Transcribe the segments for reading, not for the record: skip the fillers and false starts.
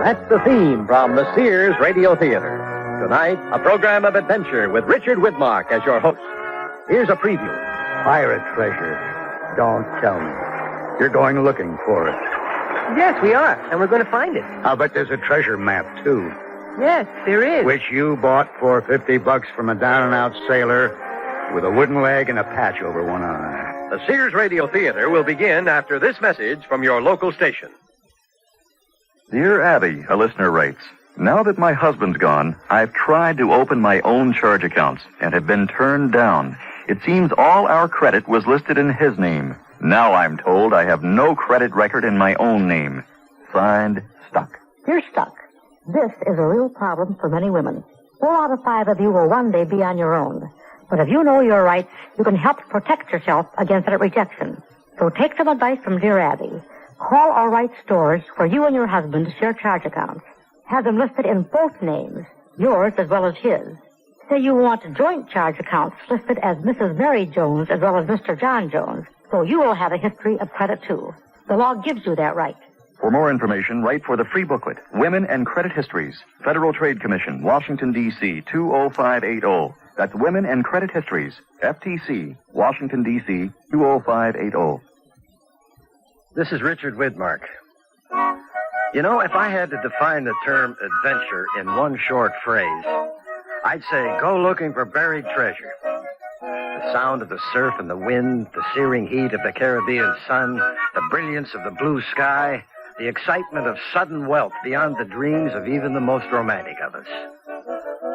That's the theme from the Sears Radio Theater. Tonight, a program of adventure with Richard Widmark as your host. Here's a preview. Pirate treasure. Don't tell me. You're going looking for it. Yes, we are, and we're going to find it. I'll bet there's a treasure map, too. Yes, there is. Which you bought for $50 from a down-and-out sailor with a wooden leg and a patch over one eye. The Sears Radio Theater will begin after this message from your local station. Dear Abby, a listener writes, now that my husband's gone, I've tried to open my own charge accounts and have been turned down. It seems all our credit was listed in his name. Now I'm told I have no credit record in my own name. Signed, Stuck. You're stuck. This is a real problem for many women. 4 out of 5 of you will one day be on your own. But if you know your rights, you can help protect yourself against that rejection. So take some advice from dear Abby. Call or write stores where you and your husband share charge accounts. Have them listed in both names, yours as well as his. Say you want joint charge accounts listed as Mrs. Mary Jones as well as Mr. John Jones, so you will have a history of credit too. The law gives you that right. For more information, write for the free booklet, Women and Credit Histories, Federal Trade Commission, Washington, D.C., 20580. That's Women and Credit Histories, FTC, Washington, D.C., 20580. This is Richard Widmark. You know, if I had to define the term adventure in one short phrase, I'd say go looking for buried treasure. The sound of the surf and the wind, the searing heat of the Caribbean sun, the brilliance of the blue sky, the excitement of sudden wealth beyond the dreams of even the most romantic of us.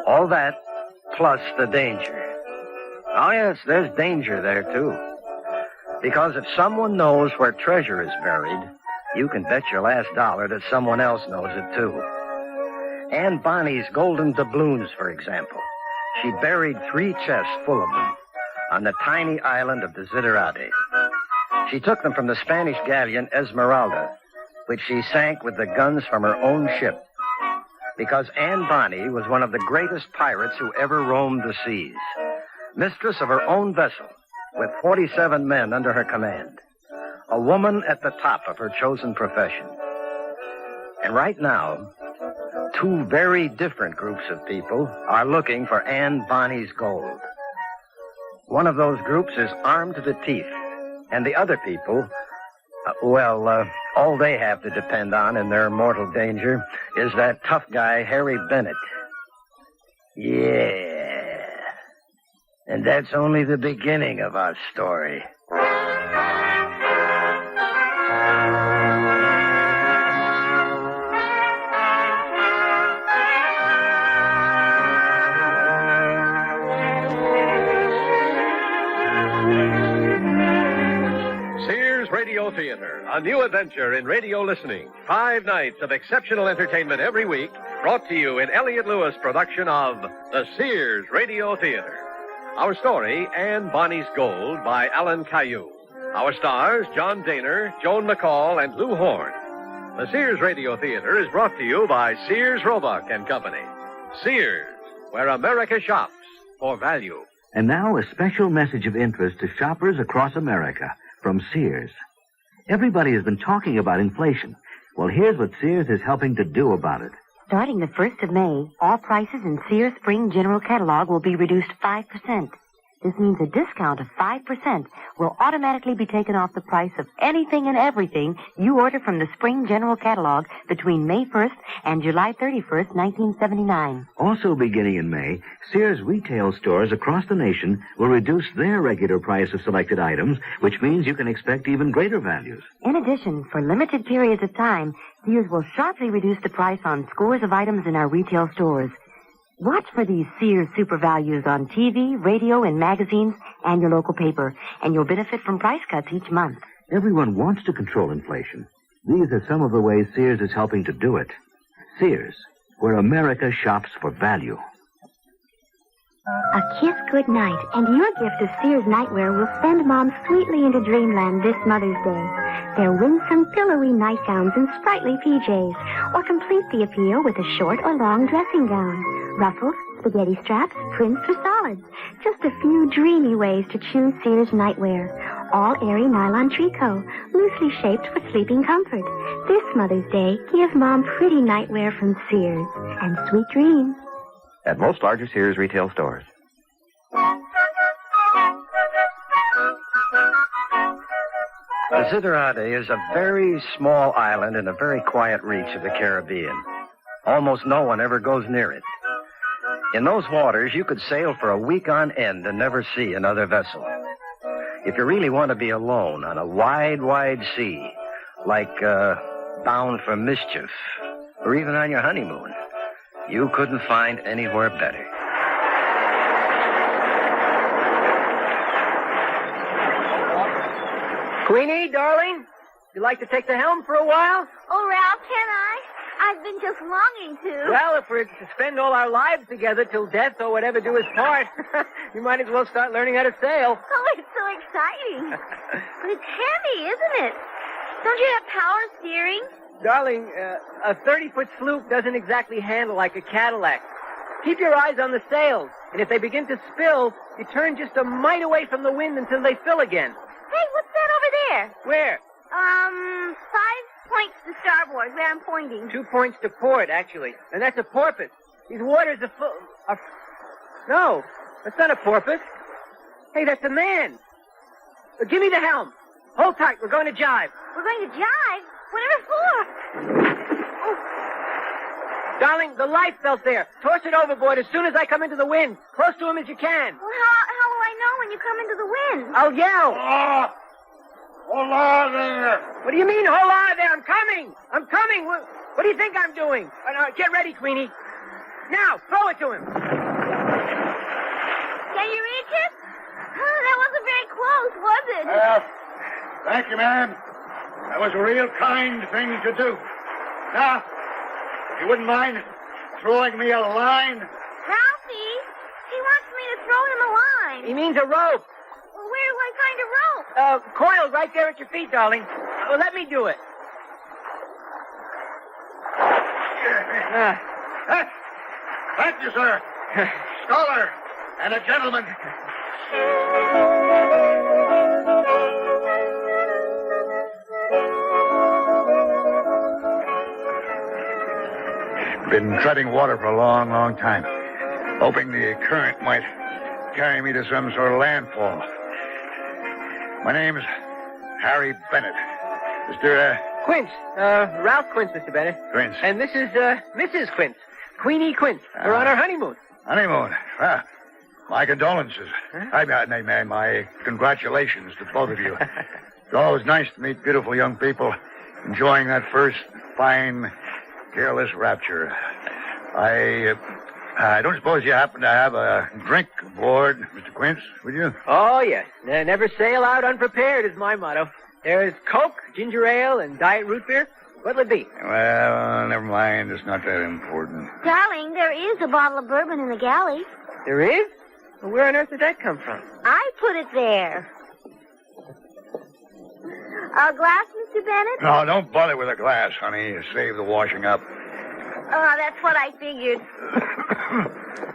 All that, plus the danger. Oh, yes, there's danger there, too. Because if someone knows where treasure is buried, you can bet your last dollar that someone else knows it, too. Anne Bonny's golden doubloons, for example. She buried 3 chests full of them on the tiny island of Desiderate. She took them from the Spanish galleon Esmeralda, which she sank with the guns from her own ship. Because Anne Bonny was one of the greatest pirates who ever roamed the seas. Mistress of her own vessel, with 47 men under her command. A woman at the top of her chosen profession. And right now, 2 very different groups of people are looking for Anne Bonny's gold. One of those groups is armed to the teeth, and the other people, all they have to depend on in their mortal danger is that tough guy, Harry Bennett. Yeah. And that's only the beginning of our story. Sears Radio Theater, a new adventure in radio listening. 5 nights of exceptional entertainment every week, brought to you in Elliot Lewis' production of the Sears Radio Theater. Our story, Anne Bonny's Gold, by Alan Caillou. Our stars, John Dehner, Joan McCall, and Lou Horne. The Sears Radio Theater is brought to you by Sears Roebuck and Company. Sears, where America shops for value. And now a special message of interest to shoppers across America from Sears. Everybody has been talking about inflation. Well, here's what Sears is helping to do about it. Starting the 1st of May, all prices in Sears Spring General Catalog will be reduced 5%. This means a discount of 5% will automatically be taken off the price of anything and everything you order from the Spring General Catalog between May 1st and July 31st, 1979. Also beginning in May, Sears retail stores across the nation will reduce their regular price of selected items, which means you can expect even greater values. In addition, for limited periods of time, Sears will sharply reduce the price on scores of items in our retail stores. Watch for these Sears super values on TV, radio, and magazines, and your local paper, and you'll benefit from price cuts each month. Everyone wants to control inflation. These are some of the ways Sears is helping to do it. Sears, where America shops for value. A kiss goodnight, and your gift of Sears nightwear will send Mom sweetly into dreamland this Mother's Day. Their winsome, pillowy nightgowns and sprightly PJs, or complete the appeal with a short or long dressing gown. Ruffles, spaghetti straps, prints, or solids. Just a few dreamy ways to choose Sears nightwear. all airy nylon tricot, loosely shaped for sleeping comfort. This Mother's Day, give Mom pretty nightwear from Sears and sweet dreams. At most larger Sears retail stores. Desiderate is a very small island in a very quiet reach of the Caribbean. Almost no one ever goes near it. In those waters, you could sail for a week on end and never see another vessel. If you really want to be alone on a wide, wide sea, like bound for mischief, or even on your honeymoon, you couldn't find anywhere better. Queenie, darling, you like to take the helm for a while? Oh, Ralph, can I? I've been just longing to. Well, if we're to spend all our lives together till death or whatever do us part, you might as well start learning how to sail. Oh, it's so exciting. But it's heavy, isn't it? Don't you have power steering? Darling, a 30-foot sloop doesn't exactly handle like a Cadillac. Keep your eyes on the sails, and if they begin to spill, you turn just a mite away from the wind until they fill again. Hey, what's that over there? Where? 5 points to starboard, where I'm pointing. 2 points to port, actually. And that's a porpoise. These waters are full... No, that's not a porpoise. Hey, that's a man. Give me the helm. Hold tight, we're going to jibe. We're going to jibe? Whatever for? Darling, the lifebelt there. Toss it overboard as soon as I come into the wind. Close to him as you can. Well, how will I know when you come into the wind? I'll yell. Hola there. What do you mean, hola there? I'm coming. I'm coming. What do you think I'm doing? Get ready, Queenie. Now, throw it to him. Can you reach it? That wasn't very close, was it? Thank you, ma'am. That was a real kind thing to do. Now, if you wouldn't mind throwing me a line. Ralphie, he wants me to throw him a line. He means a rope. Well, where do I find a rope? Coiled right there at your feet, darling. Well, let me do it. Thank you, sir. Scholar and a gentleman. Been treading water for a long, long time, hoping the current might carry me to some sort of landfall. My name's Harry Bennett. Mr. Quince. Ralph Quince, Mr. Bennett. Quince. And this is, Mrs. Quince. Queenie Quince. We're on our honeymoon. Honeymoon. My condolences. My congratulations to both of you. It's always nice to meet beautiful young people enjoying that first fine, careless rapture. I don't suppose you happen to have a drink aboard, Mr. Quince, would you? Oh, yes. Never sail out unprepared is my motto. There's Coke, ginger ale, and diet root beer. What'll it be? Well, never mind. It's not that important. Darling, there is a bottle of bourbon in the galley. There is? Well, where on earth did that come from? I put it there. A glass, Mr. Bennett? No, don't bother with a glass, honey. Save the washing up. Oh, that's what I figured.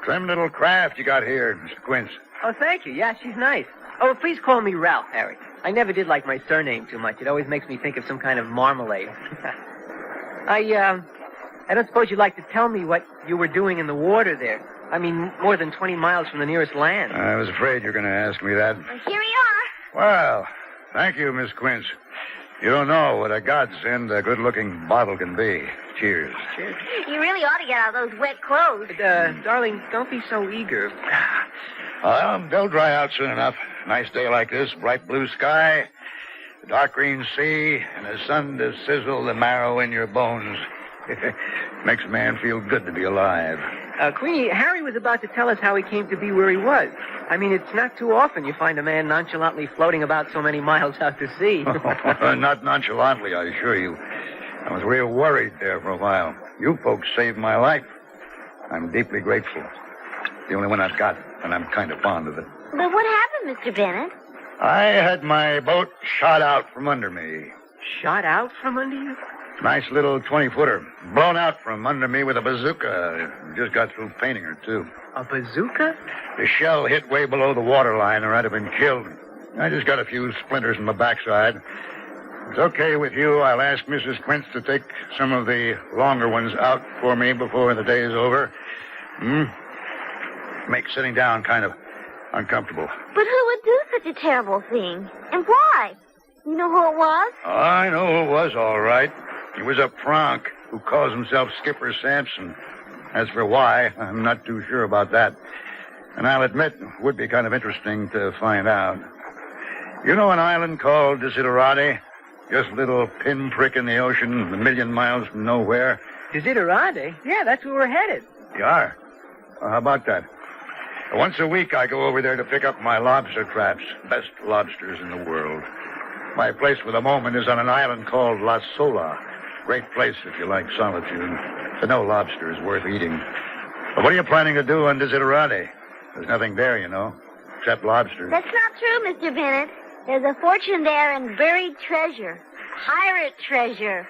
Trim little craft you got here, Mr. Quince. Oh, thank you. Yeah, she's nice. Oh, please call me Ralph, Harry. I never did like my surname too much. It always makes me think of some kind of marmalade. I don't suppose you'd like to tell me what you were doing in the water there. I mean, more than 20 miles from the nearest land. I was afraid you were going to ask me that. Well, here we are. Well, thank you, Miss Quince. You don't know what a godsend a good-looking bottle can be. Cheers. Cheers. You really ought to get out of those wet clothes. But, darling, don't be so eager. Well, they'll dry out soon enough. Nice day like this, bright blue sky, a dark green sea, and the sun to sizzle the marrow in your bones. Makes a man feel good to be alive. Queenie, Harry was about to tell us how he came to be where he was. I mean, it's not too often you find a man nonchalantly floating about so many miles out to sea. Not nonchalantly, I assure you. I was real worried there for a while. You folks saved my life. I'm deeply grateful. The only one I've got, and I'm kind of fond of it. But what happened, Mr. Bennett? I had my boat shot out from under me. Shot out from under you? Nice little 20-footer. Blown out from under me with a bazooka. Just got through painting her, too. A bazooka? The shell hit way below the waterline, or I'd have been killed. I just got a few splinters in my backside. If it's okay with you, I'll ask Mrs. Quince to take some of the longer ones out for me before the day is over. Makes sitting down kind of uncomfortable. But who would do such a terrible thing? And why? You know who it was? I know who it was, all right. He was a pronk who calls himself Skipper Sampson. As for why, I'm not too sure about that. And I'll admit, it would be kind of interesting to find out. You know an island called Desiderati? Just a little pinprick in the ocean, a million miles from nowhere. Desiderati? Yeah, that's where we're headed. You are? Well, how about that? Once a week, I go over there to pick up my lobster traps. Best lobsters in the world. My place for the moment is on an island called La Sola. Great place if you like solitude. But no lobster is worth eating. But what are you planning to do on Desiderati? There's nothing there, you know, except lobsters. That's not true, Mr. Bennett. There's a fortune there in buried treasure. Pirate treasure.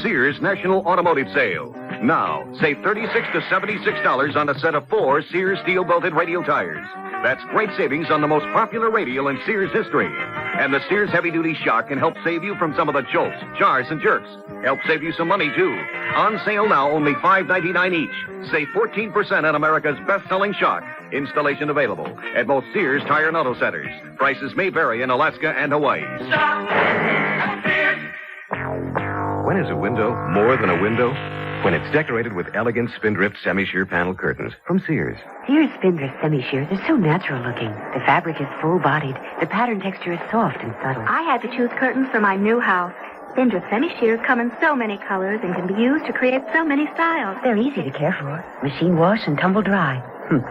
Sears National Automotive Sale. Now, save $36 to $76 on a set of 4 Sears steel-belted radial tires. That's great savings on the most popular radial in Sears history. And the Sears heavy-duty shock can help save you from some of the jolts, jars, and jerks. Help save you some money, too. On sale now, only $5.99 each. Save 14% on America's best-selling shock. Installation available at most Sears Tire and Auto Centers. Prices may vary in Alaska and Hawaii. When is a window more than a window? When it's decorated with elegant spindrift semi-sheer panel curtains from Sears. Sears spindrift semi-sheers are so natural looking. The fabric is full-bodied. The pattern texture is soft and subtle. I had to choose curtains for my new house. Spindrift semi-sheers come in so many colors and can be used to create so many styles. They're easy to care for. Machine wash and tumble dry.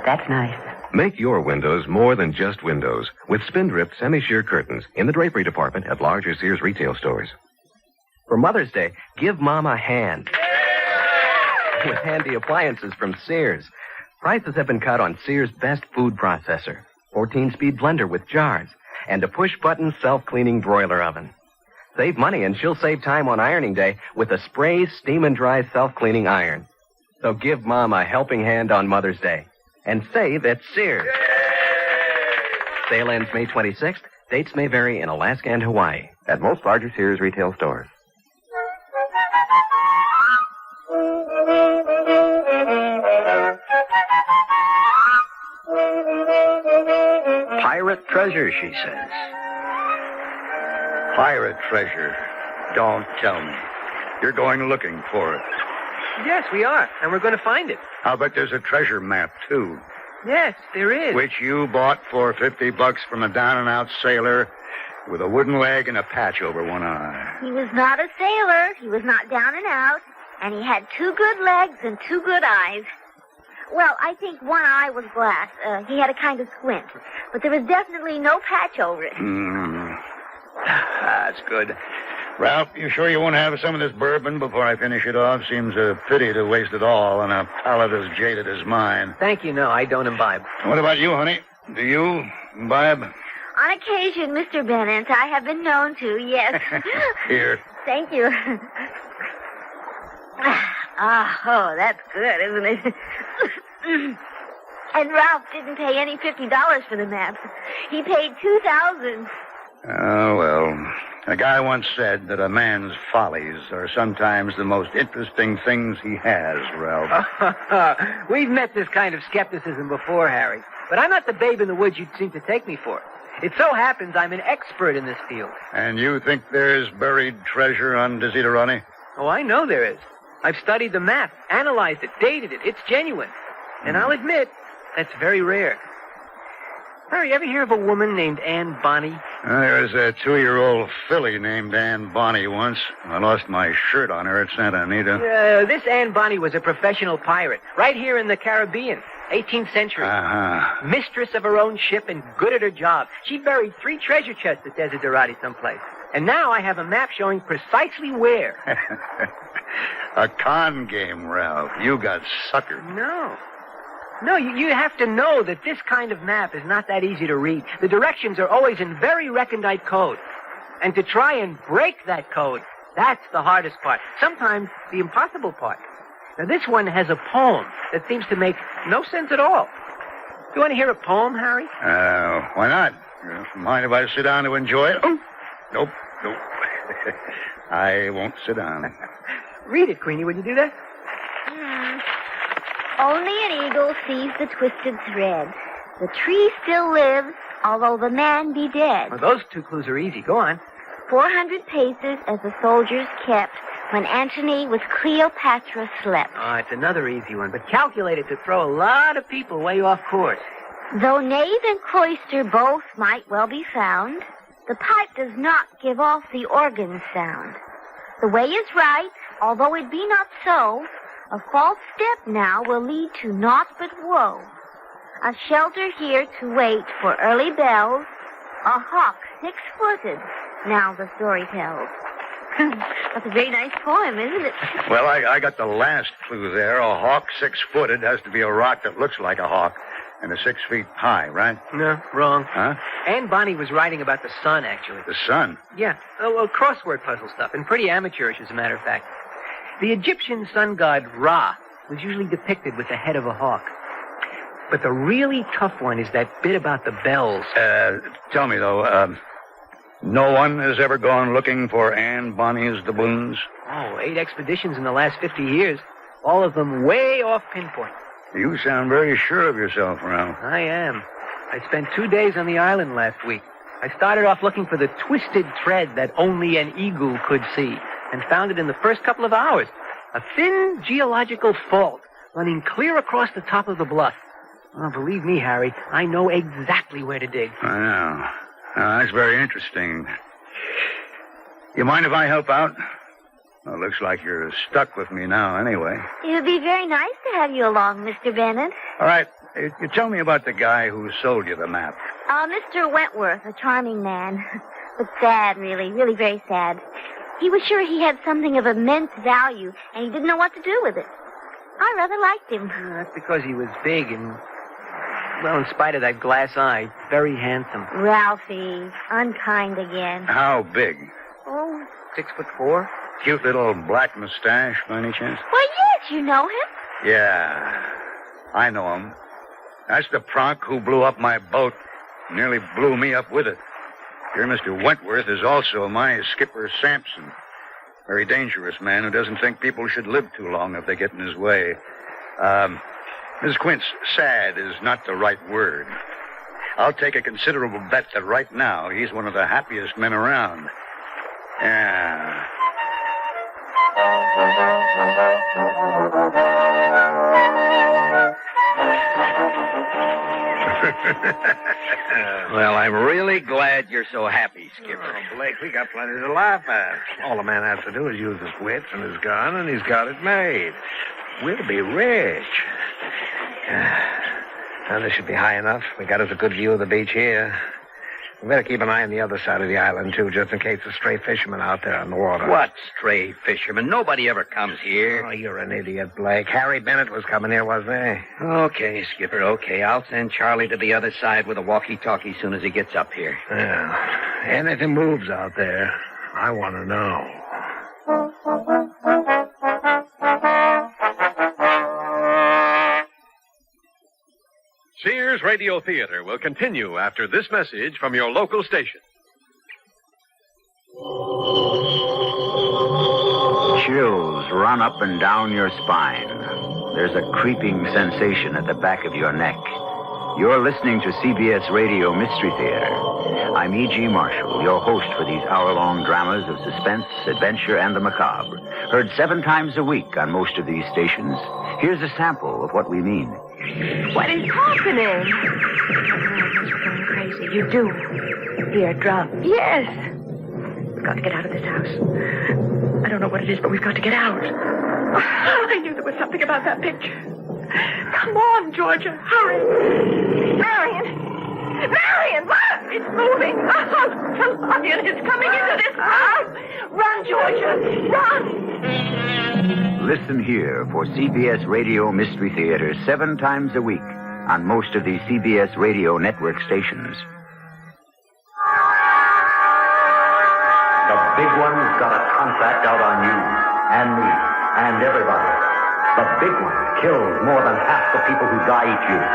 That's nice. Make your windows more than just windows with spindrift semi-sheer curtains in the drapery department at larger Sears retail stores. For Mother's Day, give Mom a hand with handy appliances from Sears. Prices have been cut on Sears' best food processor, 14-speed blender with jars, and a push-button self-cleaning broiler oven. Save money and she'll save time on ironing day with a spray, steam, and dry self-cleaning iron. So give Mom a helping hand on Mother's Day. And save at Sears. Sale ends May 26th. Dates may vary in Alaska and Hawaii. At most larger Sears retail stores. Pirate treasure, she says. Pirate treasure. Don't tell me. You're going looking for it. Yes, we are, and we're going to find it. I'll bet there's a treasure map, too. Yes, there is. Which you bought for $50 from a down-and-out sailor with a wooden leg and a patch over one eye. He was not a sailor. He was not down and out. And he had 2 good legs and 2 good eyes. Well, I think one eye was glass. He had a kind of squint. But there was definitely no patch over it. That's good. Ralph, you sure you won't have some of this bourbon before I finish it off? Seems a pity to waste it all on a palate as jaded as mine. Thank you, no, I don't imbibe. What about you, honey? Do you imbibe? On occasion, Mr. Bennett, I have been known to, yes. Here. Thank you. Oh, that's good, isn't it? And Ralph didn't pay any $50 for the map. He paid $2,000. Oh, well. A guy once said that a man's follies are sometimes the most interesting things he has, Ralph. We've met this kind of skepticism before, Harry. But I'm not the babe in the woods you'd seem to take me for. It so happens I'm an expert in this field. And you think there's buried treasure on Desiderati? Oh, I know there is. I've studied the map, analyzed it, dated it. It's genuine. And I'll admit, that's very rare. Harry, you ever hear of a woman named Anne Bonny? There was a 2-year-old filly named Anne Bonny once. I lost my shirt on her at Santa Anita. This Anne Bonny was a professional pirate, right here in the Caribbean, 18th century. Mistress of her own ship and good at her job. She buried 3 treasure chests at Desiderati someplace. And now I have a map showing precisely where. A con game, Ralph. You got suckered. No, you have to know that this kind of map is not that easy to read. The directions are always in very recondite code. And to try and break that code, that's the hardest part. Sometimes the impossible part. Now, this one has a poem that seems to make no sense at all. You want to hear a poem, Harry? Why not? Mind if I sit down to enjoy it? Oh. Nope. I won't sit down. Read it, Greenie. Would you do that? Only an eagle sees the twisted thread. The tree still lives, although the man be dead. Well, those two clues are easy. Go on. 400 paces as the soldiers kept when Antony with Cleopatra slept. Oh, it's another easy one, but calculated to throw a lot of people way off course. Though nave and cloister both might well be found, the pipe does not give off the organ sound. The way is right, although it be not so. A false step now will lead to naught but woe. A shelter here to wait for early bells. A hawk 6-footed, now the story tells. That's a very nice poem, isn't it? Well, I got the last clue there. A hawk 6-footed has to be a rock that looks like a hawk and is 6 feet high, right? No, wrong. Huh? And Bonny was writing about the sun, actually. The sun? Yeah. Oh, crossword puzzle stuff, and pretty amateurish, as a matter of fact. The Egyptian sun god Ra was usually depicted with the head of a hawk. But the really tough one is that bit about the bells. Tell me, though, no one has ever gone looking for Anne Bonny's doubloons? Oh, 8 expeditions in the last 50 years. All of them way off pinpoint. You sound very sure of yourself, Ralph. I am. I spent 2 days on the island last week. I started off looking for the twisted thread that only an eagle could see, and found it in the first couple of hours. A thin geological fault running clear across the top of the bluff. Oh, believe me, Harry, I know exactly where to dig. I know. That's very interesting. You mind if I help out? Well, looks like you're stuck with me now anyway. It would be very nice to have you along, Mr. Bennett. All right. You tell me about the guy who sold you the map. Mr. Wentworth, a charming man. But sad, really very sad. He was sure he had something of immense value, and he didn't know what to do with it. I rather liked him. That's because he was big and, well, in spite of that glass eye, very handsome. Ralphie, unkind again. How big? Oh, 6'4". Cute little black mustache, by any chance? Why, yes, you know him. Yeah, I know him. That's the pronk who blew up my boat. Nearly blew me up with it. Your Mr. Wentworth is also my skipper, Sampson. Very dangerous man who doesn't think people should live too long if they get in his way. Miss Quince, sad is not the right word. I'll take a considerable bet that right now he's one of the happiest men around. Yeah. Well, I'm really glad you're so happy, Skipper. Oh, Blake, we got plenty to laugh at. All a man has to do is use his wits and his gun, and he's got it made. We'll be rich. Now, this should be high enough. We got us a good view of the beach here. We better keep an eye on the other side of the island, too, just in case there's stray fishermen out there on the water. What stray fishermen? Nobody ever comes here. Oh, you're an idiot, Blake. Harry Bennett was coming here, wasn't he? Okay, Skipper, okay. I'll send Charlie to the other side with a walkie-talkie as soon as he gets up here. Yeah. Anything moves out there, I want to know. Sears Radio Theater will continue after this message from your local station. Chills run up and down your spine. There's a creeping sensation at the back of your neck. You're listening to CBS Radio Mystery Theater. I'm E.G. Marshall, your host for these hour-long dramas of suspense, adventure, and the macabre. Heard 7 times a week on most of these stations. Here's a sample of what we mean. What is happening? You're going crazy. You do. Here, drop. Yes. We've got to get out of this house. I don't know what it is, but we've got to get out. I knew there was something about that picture. Come on, Georgia. Hurry. Marion, look! It's moving. Oh, the lion is coming into this house. Run, Georgia. Run. Listen here for CBS Radio Mystery Theater 7 times a week on most of these CBS Radio network stations. The big one's got a contract out on you and me and everybody. The big one kills more than half the people who die each year.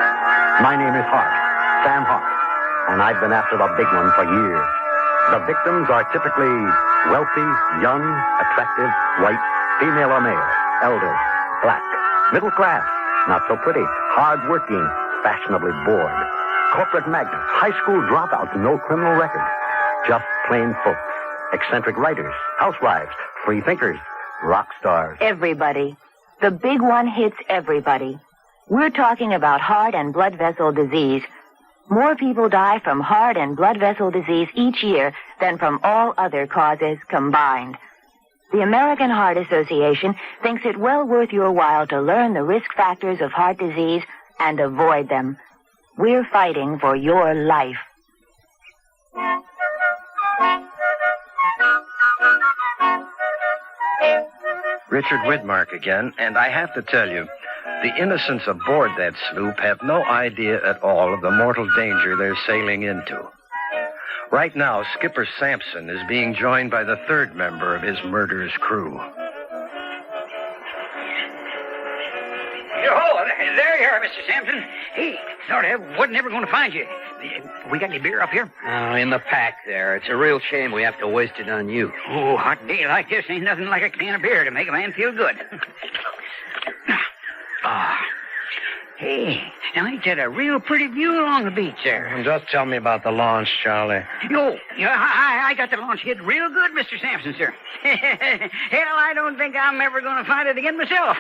My name is Hart, Sam Hart, and I've been after the big one for years. The victims are typically wealthy, young, attractive, white, female or male, elder, black, middle class, not so pretty, hard-working, fashionably bored, corporate magnates, high school dropouts, no criminal record. Just plain folks, eccentric writers, housewives, free thinkers, rock stars. Everybody. The big one hits everybody. We're talking about heart and blood vessel disease. More people die from heart and blood vessel disease each year than from all other causes combined. The American Heart Association thinks it well worth your while to learn the risk factors of heart disease and avoid them. We're fighting for your life. Richard Widmark again, and I have to tell you, the innocents aboard that sloop have no idea at all of the mortal danger they're sailing into. Right now, Skipper Sampson is being joined by the third member of his murderous crew. Oh, there you are, Mr. Sampson. Hey, thought I wasn't ever going to find you. We got any beer up here? Oh, in the pack there. It's a real shame we have to waste it on you. Oh, hot day like this ain't nothing like a can of beer to make a man feel good. Hey, now ain't that a real pretty view along the beach there? Just tell me about the launch, Charlie. No, I got the launch hit real good, Mr. Sampson, sir. Hell, I don't think I'm ever going to find it again myself.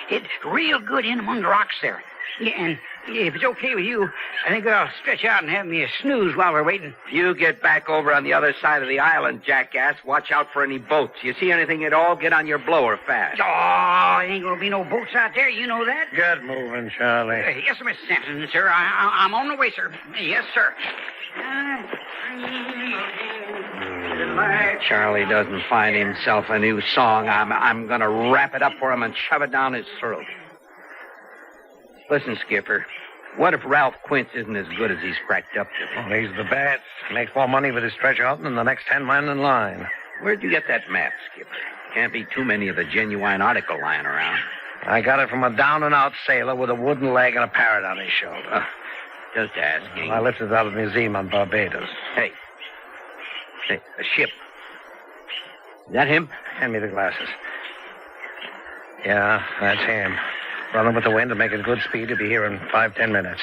It's real good in among the rocks there. Yeah, and if it's okay with you, I think I'll stretch out and have me a snooze while we're waiting. You get back over on the other side of the island, jackass. Watch out for any boats. You see anything at all, get on your blower fast. Oh, ain't going to be no boats out there. You know that. Get moving, Charlie. Yes, sir, Mr. Sampson, sir. I'm on the way, sir. Yes, sir. Charlie doesn't find himself a new song. I'm going to wrap it up for him and shove it down his throat. Listen, Skipper, what if Ralph Quince isn't as good as he's cracked up to be? Well, he's the best. Makes more money with his treasure hunting than the next 10 men in line. Where'd you get that map, Skipper? Can't be too many of the genuine article lying around. I got it from a down-and-out sailor with a wooden leg and a parrot on his shoulder. Just asking. I lifted it out of the museum on Barbados. Hey, a ship. Is that him? Hand me the glasses. Yeah, that's him. Running with the wind and making good speed. He'll be here in 5-10 minutes.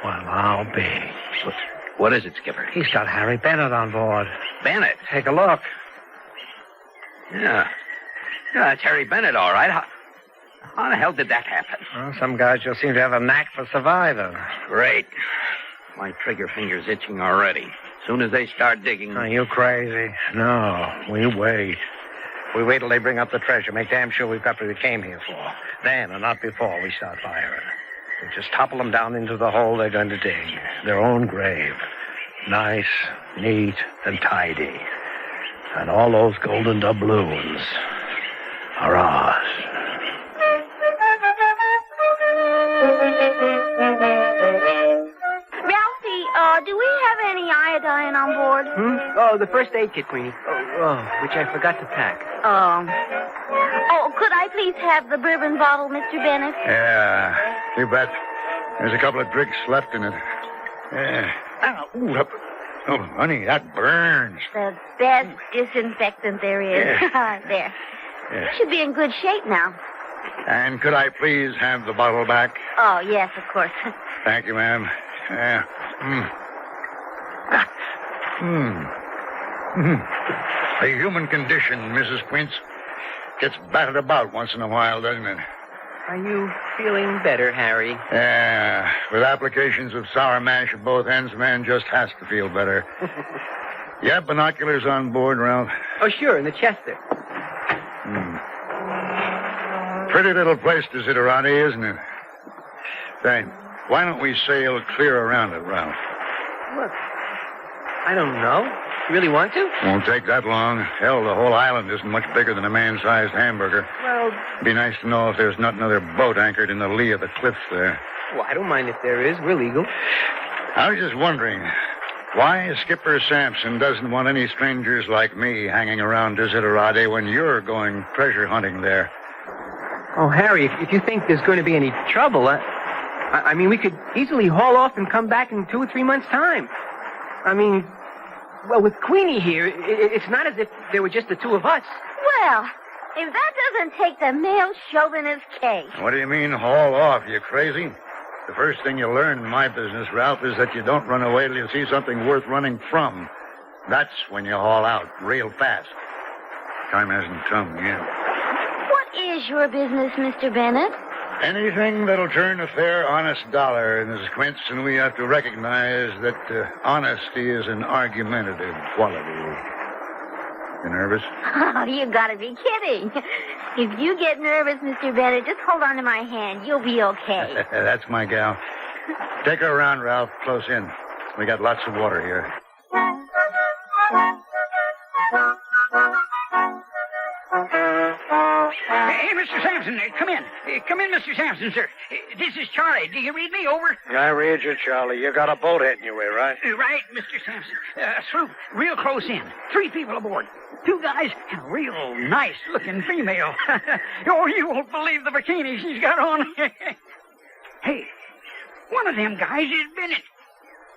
Well, I'll be. What is it, Skipper? He's got Harry Bennett on board. Bennett? Take a look. Yeah, that's Harry Bennett, all right. How the hell did that happen? Well, some guys just seem to have a knack for surviving. Great. My trigger finger's itching already. As soon as they start digging... Are you crazy? No, we wait. We wait till they bring up the treasure. Make damn sure we've got what we came here for. Then, and not before, we start firing. We just topple them down into the hole they're going to dig. Their own grave. Nice, neat, and tidy. And all those golden doubloons are ours. Ralphie, do we have any iodine on board? Oh, the first aid kit, Greene. Oh, which I forgot to pack. Oh, could I please have the bourbon bottle, Mr. Bennett? Yeah, you bet. There's a couple of drinks left in it. Yeah. Oh, honey, that burns. The best disinfectant there is. Yeah. There. Yeah. You should be in good shape now. And could I please have the bottle back? Oh, yes, of course. Thank you, ma'am. Yeah. The human condition, Mrs. Quince, gets battered about once in a while, doesn't it? Are you feeling better, Harry? Yeah. With applications of sour mash at both ends, a man just has to feel better. You have binoculars on board, Ralph? Oh, sure, in the chest there. Pretty little place to sit around here, isn't it? Say, why don't we sail clear around it, Ralph? Look, I don't know. You really want to? Won't take that long. Hell, the whole island isn't much bigger than a man-sized hamburger. Well... Be nice to know if there's not another boat anchored in the lee of the cliffs there. Well, I don't mind if there is. We're legal. I was just wondering why Skipper Sampson doesn't want any strangers like me hanging around Desiderate when you're going treasure hunting there. Oh, Harry, if you think there's going to be any trouble, I mean, we could easily haul off and come back in 2 or 3 months' time. I mean, well, with Queenie here, it's not as if there were just the two of us. Well, if that doesn't take the male chauvinist case. What do you mean, haul off? You crazy? The first thing you learn in my business, Ralph, is that you don't run away till you see something worth running from. That's when you haul out, real fast. Time hasn't come yet. What is your business, Mr. Bennett? Anything that'll turn a fair, honest dollar, Mrs. Quince, and we have to recognize that honesty is an argumentative quality. You nervous? Oh, you gotta be kidding. If you get nervous, Mr. Bennett, just hold on to my hand. You'll be okay. That's my gal. Take her around, Ralph, close in. We got lots of water here. Hey, Mr. Sampson, come in. Come in, Mr. Sampson, sir. This is Charlie. Do you read me? Over. I read you, Charlie. You got a boat heading your way, right? Right, Mr. Sampson. A sloop, real close in. 3 people aboard. 2 guys and a real nice-looking female. Oh, you won't believe the bikini she's got on. Hey, one of them guys is Bennett.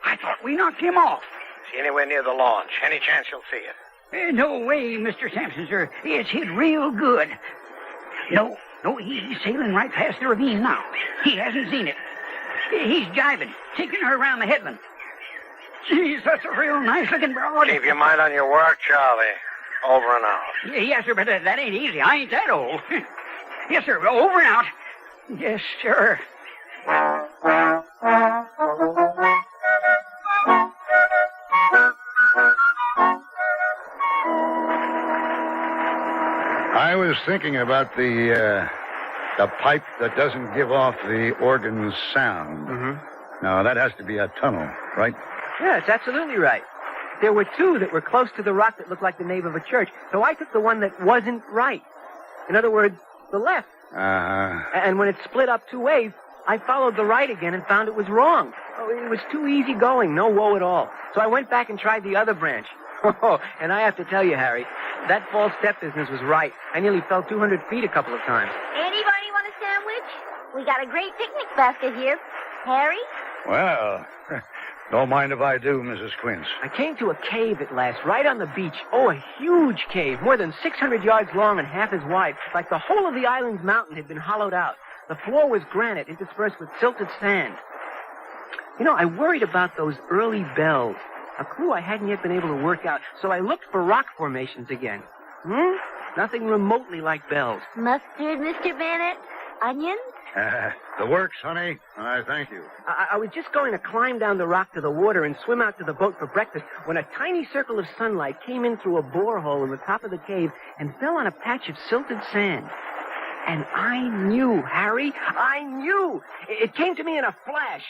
I thought we knocked him off. Is he anywhere near the launch? Any chance you'll see it? No way, Mr. Sampson, sir. It's hit real good. No, he's sailing right past the ravine now. He hasn't seen it. He's jiving, taking her around the headland. Geez, that's a real nice-looking broad. Keep your mind on your work, Charlie. Over and out. Yes, sir, but that ain't easy. I ain't that old. Yes, sir, over and out. Yes, sir. I was thinking about the pipe that doesn't give off the organ's sound. Mm-hmm. Now, that has to be a tunnel, right? Yeah, it's absolutely right. There were 2 that were close to the rock that looked like the nave of a church, so I took the one that wasn't right. In other words, the left. Uh-huh. And when it split up 2 ways, I followed the right again and found it was wrong. Oh, it was too easy going, no woe at all. So I went back and tried the other branch. Oh, and I have to tell you, Harry, that false step business was right. I nearly fell 200 feet a couple of times. Anybody want a sandwich? We got a great picnic basket here. Harry? Well, don't mind if I do, Mrs. Quince. I came to a cave at last, right on the beach. Oh, a huge cave, more than 600 yards long and half as wide. Like the whole of the island's mountain had been hollowed out. The floor was granite interspersed with silted sand. You know, I worried about those early bells. A clue I hadn't yet been able to work out, so I looked for rock formations again. Nothing remotely like bells. Mustard, Mr. Bennett? Onions? The works, honey. I thank you. I was just going to climb down the rock to the water and swim out to the boat for breakfast when a tiny circle of sunlight came in through a borehole in the top of the cave and fell on a patch of silted sand. And I knew, Harry, I knew. It came to me in a flash.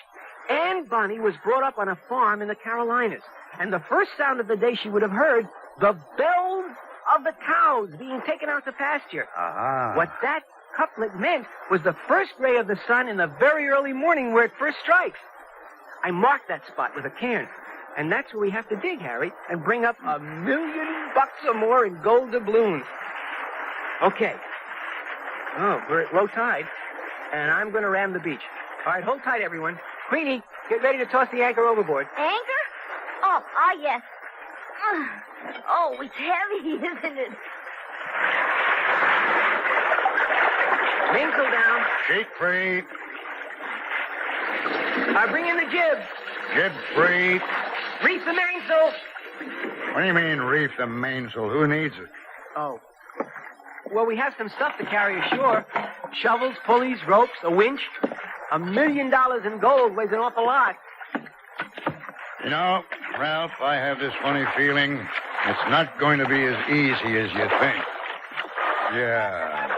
Anne Bonny was brought up on a farm in the Carolinas. And the first sound of the day she would have heard, the bells of the cows being taken out to pasture. Uh-huh. What that couplet meant was the first ray of the sun in the very early morning where it first strikes. I marked that spot with a cairn. And that's where we have to dig, Harry, and bring up $1 million or more in gold doubloons. Okay. Oh, we're at low tide, and I'm going to ram the beach. All right, hold tight, everyone. Queenie, get ready to toss the anchor overboard. Anchor? Oh, yes. Oh, it's heavy, isn't it? Mainsail down. Sheet free. Bring in the jib. Jib free. Reef the mainsail. What do you mean, reef the mainsail? Who needs it? Oh. Well, we have some stuff to carry ashore. Shovels, pulleys, ropes, a winch. $1 million in gold weighs an awful lot. You know, Ralph, I have this funny feeling it's not going to be as easy as you think. Yeah.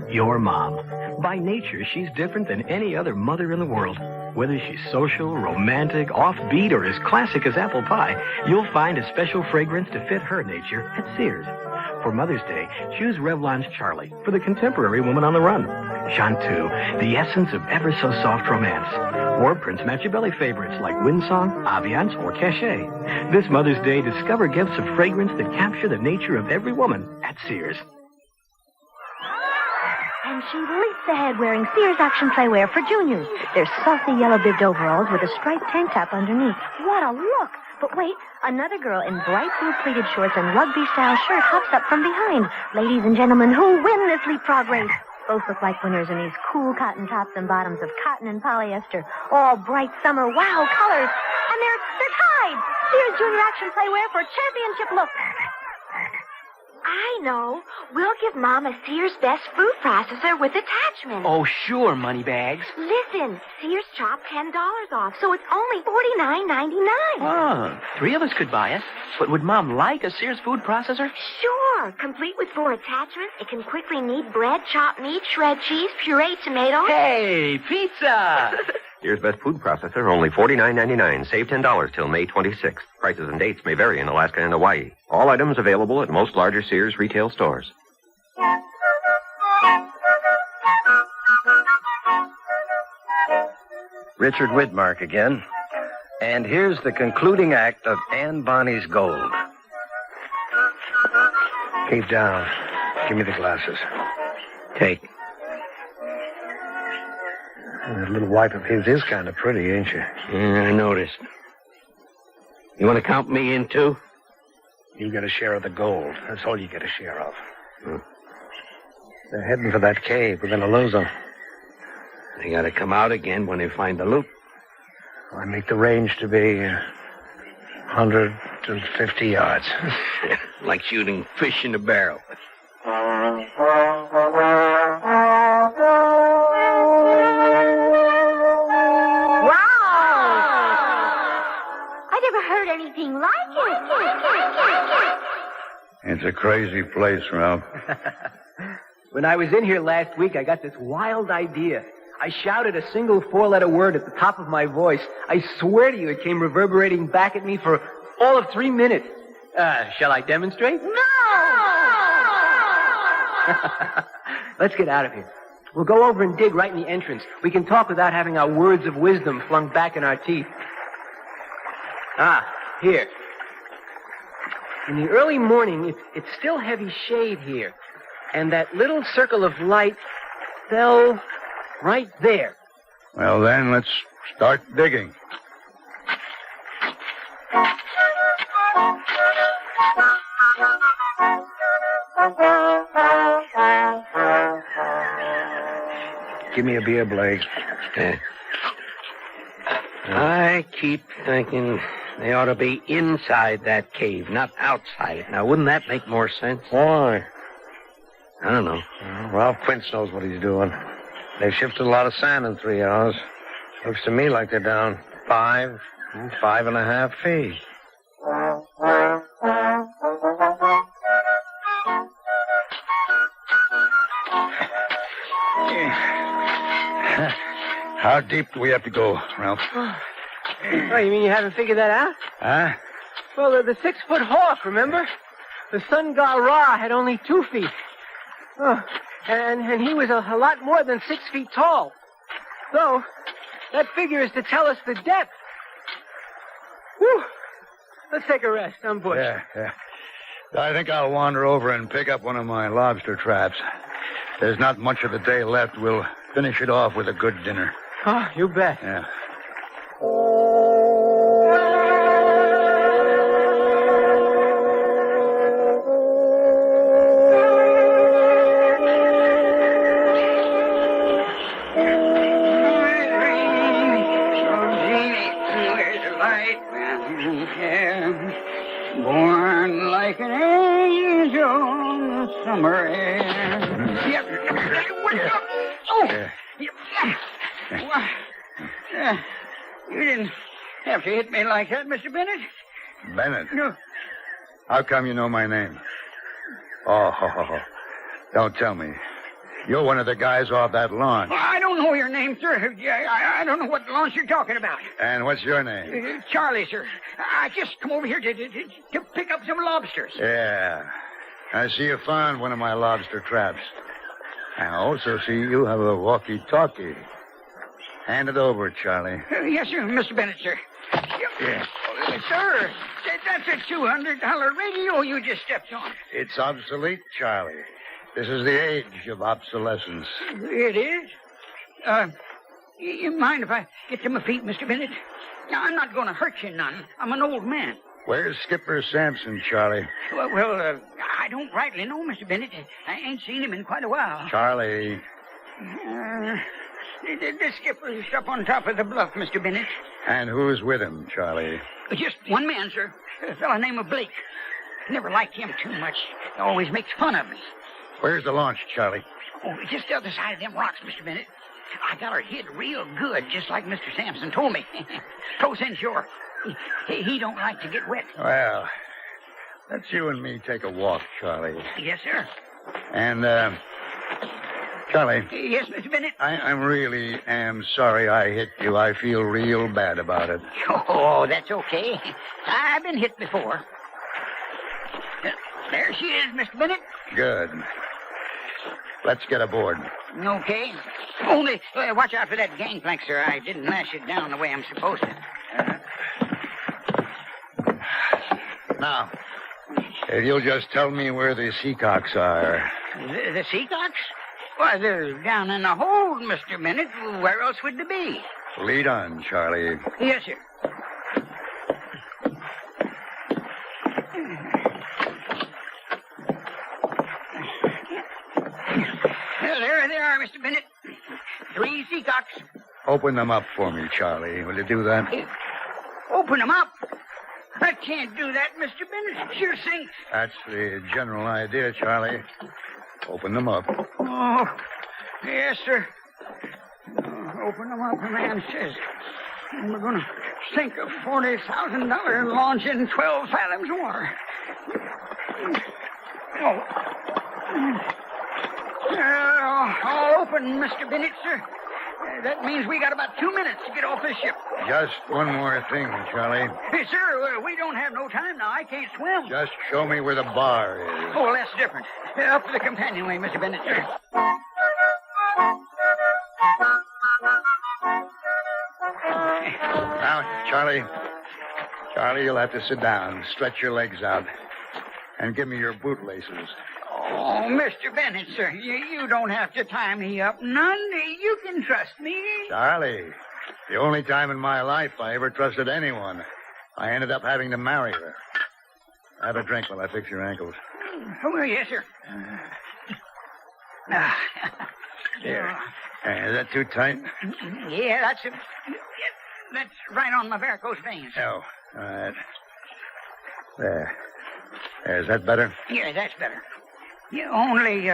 Your mom. By nature, she's different than any other mother in the world. Whether she's social, romantic, offbeat, or as classic as apple pie, you'll find a special fragrance to fit her nature at Sears. For Mother's Day, choose Revlon's Charlie for the contemporary woman on the run. Chanteuse, the essence of ever-so-soft romance. Or Prince Machiavelli favorites like Windsong, Aviance, or Cachet. This Mother's Day, discover gifts of fragrance that capture the nature of every woman at Sears. And she leaps ahead wearing Sears action playwear for juniors. They're saucy yellow-bibbed overalls with a striped tank top underneath. What a look! But wait, another girl in bright blue pleated shorts and rugby-style shirt hops up from behind. Ladies and gentlemen, who win this leapfrog race? Both look like winners in these cool cotton tops and bottoms of cotton and polyester. All bright summer wow colors. And they're tied! Sears Junior Action Playwear for championship look. I know. We'll give Mom a Sears Best Food Processor with attachments. Oh, sure, Moneybags. Listen, Sears chopped $10 off, so it's only $49.99. Oh, 3 of us could buy it. But would Mom like a Sears food processor? Sure. Complete with 4 attachments, it can quickly knead bread, chop meat, shred cheese, puree tomatoes. Hey, pizza! Sears Best Food Processor, only $49.99. Save $10 till May 26th. Prices and dates may vary in Alaska and Hawaii. All items available at most larger Sears retail stores. Richard Widmark again. And here's the concluding act of Anne Bonny's Gold. Keep down. Give me the glasses. Take. That little wife of his is kind of pretty, ain't you? Yeah, I noticed. You want to count me in, too? You get a share of the gold. That's all you get a share of. They're heading for that cave. We're going to lose them. They got to come out again when they find the loot. I make the range to be 150 yards. Like shooting fish in a barrel. Anything like it. It's a crazy place, Ralph. When I was in here last week, I got this wild idea. I shouted a single 4-letter word at the top of my voice. I swear to you, it came reverberating back at me for all of 3 minutes. Shall I demonstrate? No! Let's get out of here. We'll go over and dig right in the entrance. We can talk without having our words of wisdom flung back in our teeth. Here. In the early morning, it's still heavy shade here. And that little circle of light fell right there. Well, then, let's start digging. Give me a beer, Blake. I keep thinking they ought to be inside that cave, not outside it. Now, wouldn't that make more sense? Why? I don't know. Ralph Quince knows what he's doing. They've shifted a lot of sand in 3 hours. Looks to me like they're down 5.5 feet. How deep do we have to go, Ralph? Oh, you mean you haven't figured that out? Huh? Well, the 6-foot hawk, remember? The Sun God Ra had only 2 feet. Oh, and he was a lot more than 6 feet tall. So, that figure is to tell us the depth. Whew. Let's take a rest. I'm bushed. Yeah. I think I'll wander over and pick up one of my lobster traps. There's not much of the day left. We'll finish it off with a good dinner. Oh, you bet. Yeah. Born like an angel in the summer air. You didn't have to hit me like that, Mr. Bennett. Bennett? No. How come you know my name? Oh, don't tell me. You're one of the guys off that launch. I don't know your name, sir. I don't know what launch you're talking about. And what's your name? Charlie, sir. I just come over here to pick up some lobsters. Yeah. I see you found one of my lobster traps. I also see you have a walkie-talkie. Hand it over, Charlie. Yes, sir, Mr. Bennett, sir. Yeah. Sir, that's a $200 radio you just stepped on. It's obsolete, Charlie. This is the age of obsolescence. It is? You mind if I get to my feet, Mr. Bennett? Now, I'm not going to hurt you none. I'm an old man. Where's Skipper Sampson, Charlie? Well, I don't rightly know, Mr. Bennett. I ain't seen him in quite a while. Charlie. The skipper's up on top of the bluff, Mr. Bennett. And who's with him, Charlie? Just one man, sir. A fellow named Blake. Never liked him too much. He always makes fun of me. Where's the launch, Charlie? Oh, just the other side of them rocks, Mr. Bennett. I got her hid real good, just like Mr. Sampson told me. Close inshore. He don't like to get wet. Well, let's you and me take a walk, Charlie. Yes, sir. And, Charlie. Yes, Mr. Bennett? I really am sorry I hit you. I feel real bad about it. Oh, that's okay. I've been hit before. There she is, Mr. Bennett. Good. Let's get aboard. Okay. Only watch out for that gangplank, sir. I didn't lash it down the way I'm supposed to. Now, if you'll just tell me where the seacocks are. The seacocks? Why, they're down in the hold, Mr. Bennett. Where else would they be? Lead on, Charlie. Yes, sir. Well, there they are, Mr. Bennett. 3 seacocks. Open them up for me, Charlie. Will you do that? Open them up? I can't do that, Mr. Bennett. It sure sinks. That's the general idea, Charlie. Open them up. Oh, yes, sir. Open them up, the man says. We're going to sink a $40,000 launch in 12 fathoms water. All open, Mr. Bennett, sir. That means we got about 2 minutes to get off this ship. Just one more thing, Charlie. Hey, sir, we don't have no time now. I can't swim. Just show me where the bar is. Oh, that's different. Up to the companionway, Mr. Bennett, sir. Now, Charlie. Charlie, you'll have to sit down. Stretch your legs out. And give me your bootlaces. Oh, Mr. Bennett, sir, you don't have to tie me up none. You can trust me. Charlie, the only time in my life I ever trusted anyone, I ended up having to marry her. Have a drink while I fix your ankles. Oh, yes, sir. There. Is that too tight? Yeah, that's right on my varicose veins. Oh, all right. There. Is that better? Yeah, that's better. Yeah, only,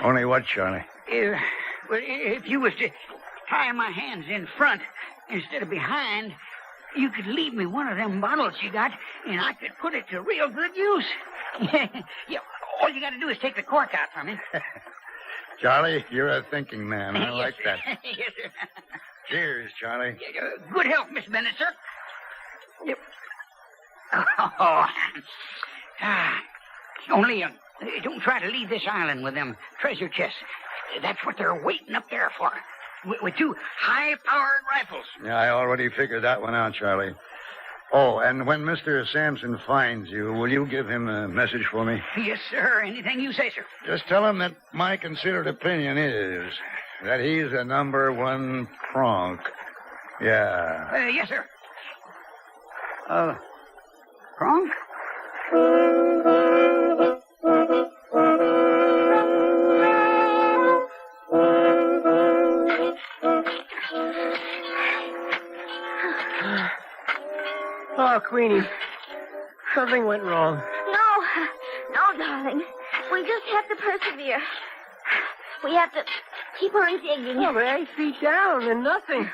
Only what, Charlie? If you was to tie my hands in front instead of behind, you could leave me one of them bottles you got, and I could put it to real good use. Yeah, all you got to do is take the cork out from it. Charlie, you're a thinking man. I like that. Yes, sir. Cheers, Charlie. Good health, Miss Bennett, sir. Yep. Oh. Only, don't try to leave this island with them treasure chests. That's what they're waiting up there for. With 2 high-powered rifles. Yeah, I already figured that one out, Charlie. Oh, and when Mr. Sampson finds you, will you give him a message for me? Yes, sir. Anything you say, sir. Just tell him that my considered opinion is that he's the #1 pronk. Yeah. Yes, sir. Pronk? Oh, Queenie. Something went wrong. No, darling. We just have to persevere. We have to keep on digging. Oh, we're 8 feet down and nothing.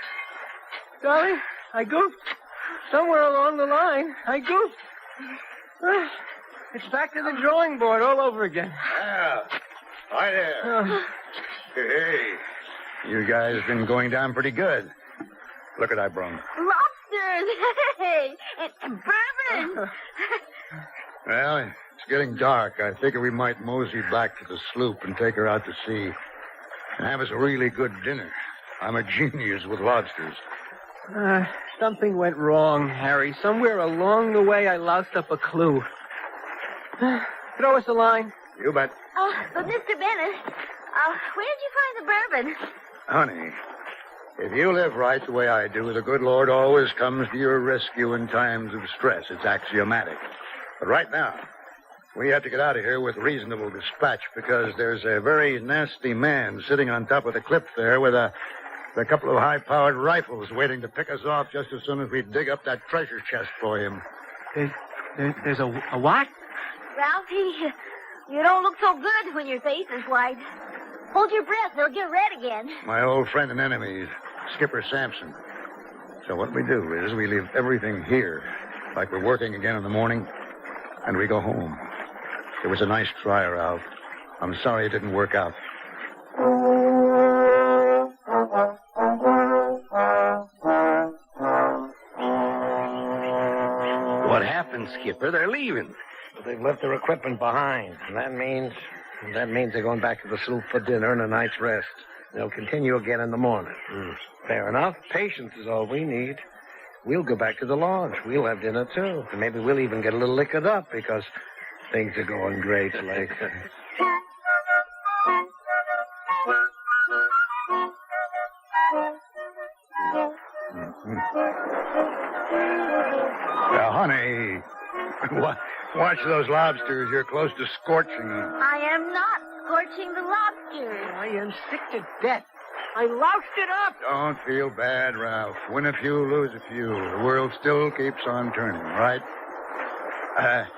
Darling, I goofed. Somewhere along the line, I goofed. It's back to the drawing board all over again. Yeah. Hi there. Hey. You guys been going down pretty good. Look what I brung. Lobsters! Hey! It's bourbon! Well, it's getting dark. I figure we might mosey back to the sloop and take her out to sea and have us a really good dinner. I'm a genius with lobsters. Something went wrong, Harry. Somewhere along the way, I loused up a clue. Throw us a line. You bet. But Mr. Bennett, where did you find the bourbon? Honey, if you live right the way I do, the good Lord always comes to your rescue in times of stress. It's axiomatic. But right now, we have to get out of here with reasonable dispatch because there's a very nasty man sitting on top of the cliff there with a couple of high-powered rifles waiting to pick us off just as soon as we dig up that treasure chest for him. There's a what? Ralphie, you don't look so good when your face is white. Hold your breath, they'll get red again. My old friend and enemy, Skipper Sampson. So what we do is we leave everything here, like we're working again in the morning, and we go home. It was a nice try, Ralph. I'm sorry it didn't work out. What happened, Skipper? They're leaving. They've left their equipment behind. And that means they're going back to the sloop for dinner and a night's rest. They'll continue again in the morning. Fair enough. Patience is all we need. We'll go back to the lodge. We'll have dinner, too. And maybe we'll even get a little liquored up because things are going great, like. Honey, watch those lobsters. You're close to scorching them. I am not scorching the lobsters. I am sick to death. I loused it up. Don't feel bad, Ralph. Win a few, lose a few. The world still keeps on turning, right?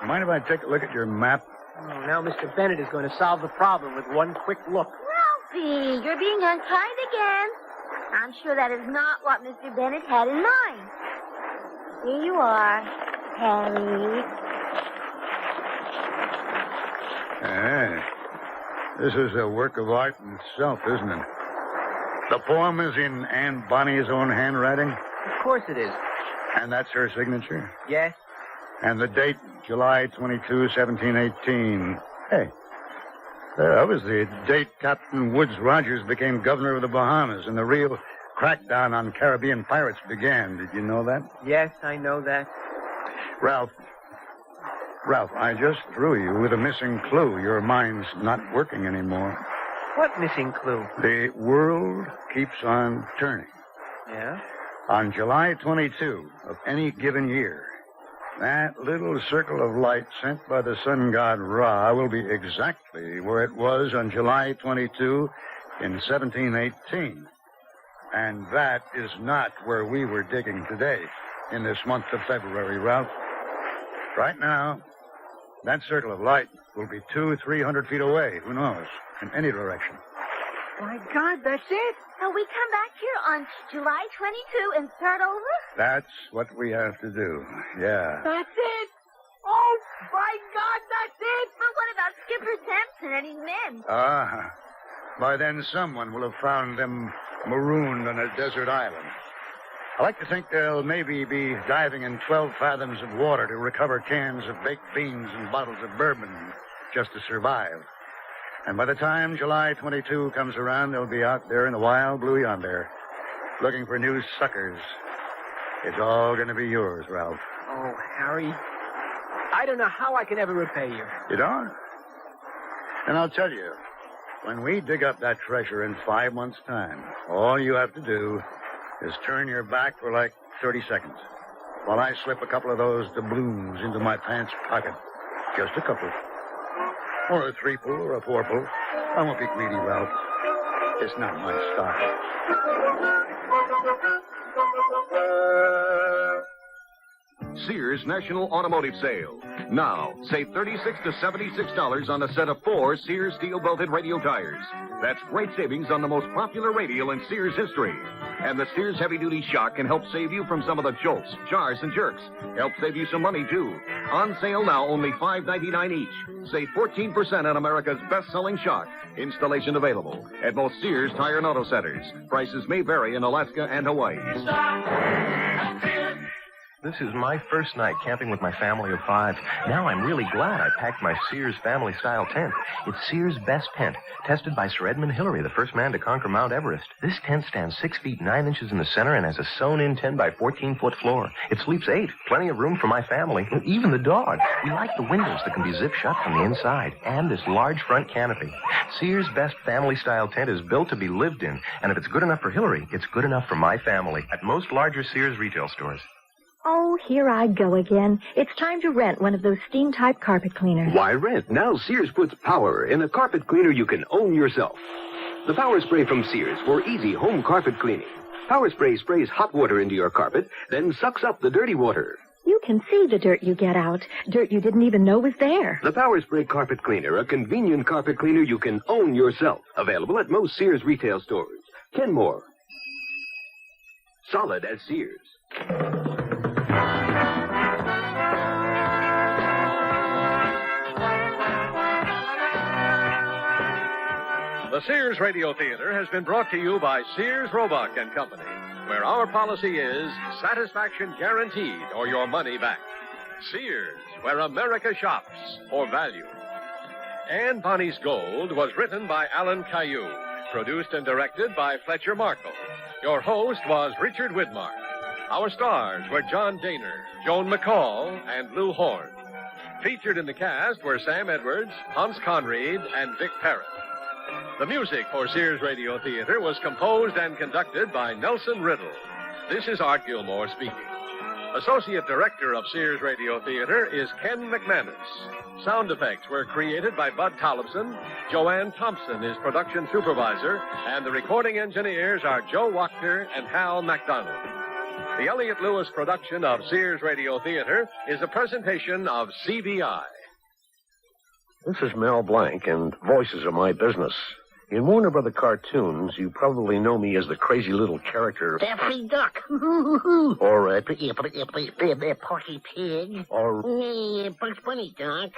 Mind if I take a look at your map? Oh, now Mr. Bennett is going to solve the problem with one quick look. Ralphie, you're being unkind again. I'm sure that is not what Mr. Bennett had in mind. Here you are, Harry. This is a work of art in itself, isn't it? The poem is in Aunt Bonny's own handwriting? Of course it is. And that's her signature? Yes. And the date, July 22, 1718. Hey, that was the date Captain Woodes Rogers became governor of the Bahamas and the real crackdown on Caribbean pirates began. Did you know that? Yes, I know that. Ralph, I just threw you with a missing clue. Your mind's not working anymore. What missing clue? The world keeps on turning. Yeah? On July 22 of any given year, that little circle of light sent by the sun god Ra will be exactly where it was on July 22 in 1718. And that is not where we were digging today, in this month of February, Ralph. Right now, that circle of light will be 200-300 feet away. Who knows? In any direction. My God, that's it? So we come back here on July 22 and start over? That's what we have to do. Yeah. That's it? Oh, my God, that's it? But what about Skipper Sampson and his men? By then someone will have found them marooned on a desert island. I like to think they'll maybe be diving in 12 fathoms of water to recover cans of baked beans and bottles of bourbon just to survive. And by the time July 22 comes around, they'll be out there in the wild blue yonder, looking for new suckers. It's all going to be yours, Ralph. Oh, Harry, I don't know how I can ever repay you. You don't? And I'll tell you, when we dig up that treasure in 5 months' time, all you have to do is turn your back for like 30 seconds while I slip a couple of those doubloons into my pants pocket. Just a couple. Or a 3-pull or a 4-pull. I won't be greedy, Ralph. It's not my style. Sears National Automotive Sale. Now, save $36 to $76 on a set of 4 Sears steel-belted radial tires. That's great savings on the most popular radial in Sears history. And the Sears heavy-duty shock can help save you from some of the jolts, jars, and jerks. Help save you some money, too. On sale now, only $5.99 each. Save 14% on America's best-selling shock. Installation available at most Sears Tire and Auto Centers. Prices may vary in Alaska and Hawaii. This is my first night camping with my family of 5. Now I'm really glad I packed my Sears family-style tent. It's Sears' best tent, tested by Sir Edmund Hillary, the first man to conquer Mount Everest. This tent stands 6 feet 9 inches in the center and has a sewn-in 10 by 14-foot floor. It sleeps 8, plenty of room for my family, even the dog. We like the windows that can be zip shut from the inside, and this large front canopy. Sears' best family-style tent is built to be lived in, and if it's good enough for Hillary, it's good enough for my family at most larger Sears retail stores. Oh, here I go again. It's time to rent one of those steam-type carpet cleaners. Why rent? Now Sears puts power in a carpet cleaner you can own yourself. The Power Spray from Sears for easy home carpet cleaning. Power Spray sprays hot water into your carpet, then sucks up the dirty water. You can see the dirt you get out. Dirt you didn't even know was there. The Power Spray Carpet Cleaner, a convenient carpet cleaner you can own yourself. Available at most Sears retail stores. Kenmore. Solid as Sears. The Sears Radio Theater has been brought to you by Sears Roebuck and Company, where our policy is satisfaction guaranteed or your money back. Sears, where America shops for value. And Bonnie's Gold was written by Alan Caillou, produced and directed by Fletcher Markle. Your host was Richard Widmark. Our stars were John Dehner, Joan McCall, and Lou Horn. Featured in the cast were Sam Edwards, Hans Conried, and Vic Perrin. The music for Sears Radio Theater was composed and conducted by Nelson Riddle. This is Art Gilmore speaking. Associate Director of Sears Radio Theater is Ken McManus. Sound effects were created by Bud Tollefson. Joanne Thompson is production supervisor, and the recording engineers are Joe Wachter and Hal MacDonald. The Elliot Lewis production of Sears Radio Theater is a presentation of CBI. This is Mel Blanc, and voices are my business. In Warner Brother cartoons, you probably know me as the crazy little character... Daffy Duck. or, Porky Pig. Or... Bugs Bunny, Doc.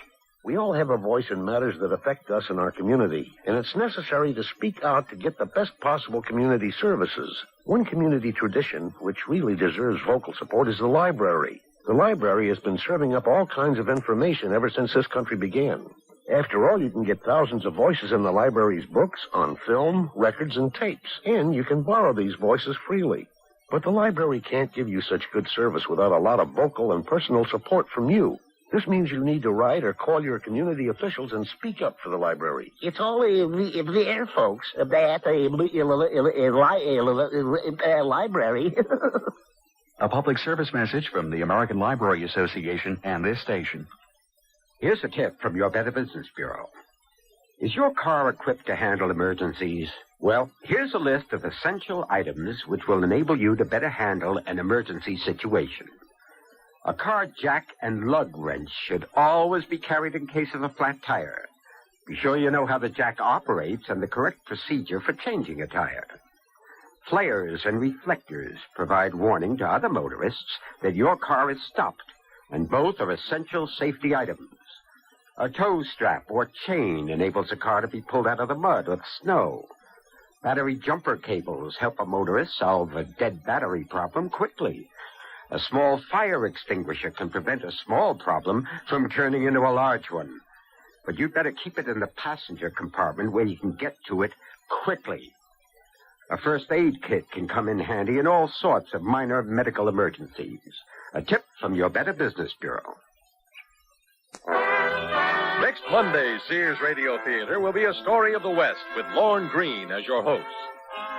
We all have a voice in matters that affect us in our community, and it's necessary to speak out to get the best possible community services. One community tradition, which really deserves vocal support, is the library. The library has been serving up all kinds of information ever since this country began. After all, you can get thousands of voices in the library's books, on film, records, and tapes, and you can borrow these voices freely. But the library can't give you such good service without a lot of vocal and personal support from you. This means you need to write or call your community officials and speak up for the library. It's all there, folks, at the library. A public service message from the American Library Association and this station. Here's a tip from your Better Business Bureau. Is your car equipped to handle emergencies? Well, here's a list of essential items which will enable you to better handle an emergency situation. A car jack and lug wrench should always be carried in case of a flat tire. Be sure you know how the jack operates and the correct procedure for changing a tire. Flares and reflectors provide warning to other motorists that your car is stopped, and both are essential safety items. A tow strap or chain enables a car to be pulled out of the mud or the snow. Battery jumper cables help a motorist solve a dead battery problem quickly. A small fire extinguisher can prevent a small problem from turning into a large one. But you'd better keep it in the passenger compartment where you can get to it quickly. A first aid kit can come in handy in all sorts of minor medical emergencies. A tip from your Better Business Bureau. Next Monday's Sears Radio Theater will be a story of the West with Lorne Greene as your host.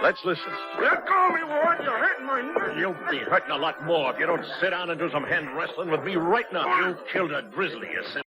Let's listen. Let go, me boy. You're hurting my knee. You'll be hurting a lot more if you don't sit down and do some hand wrestling with me right now. You killed a grizzly, you simp.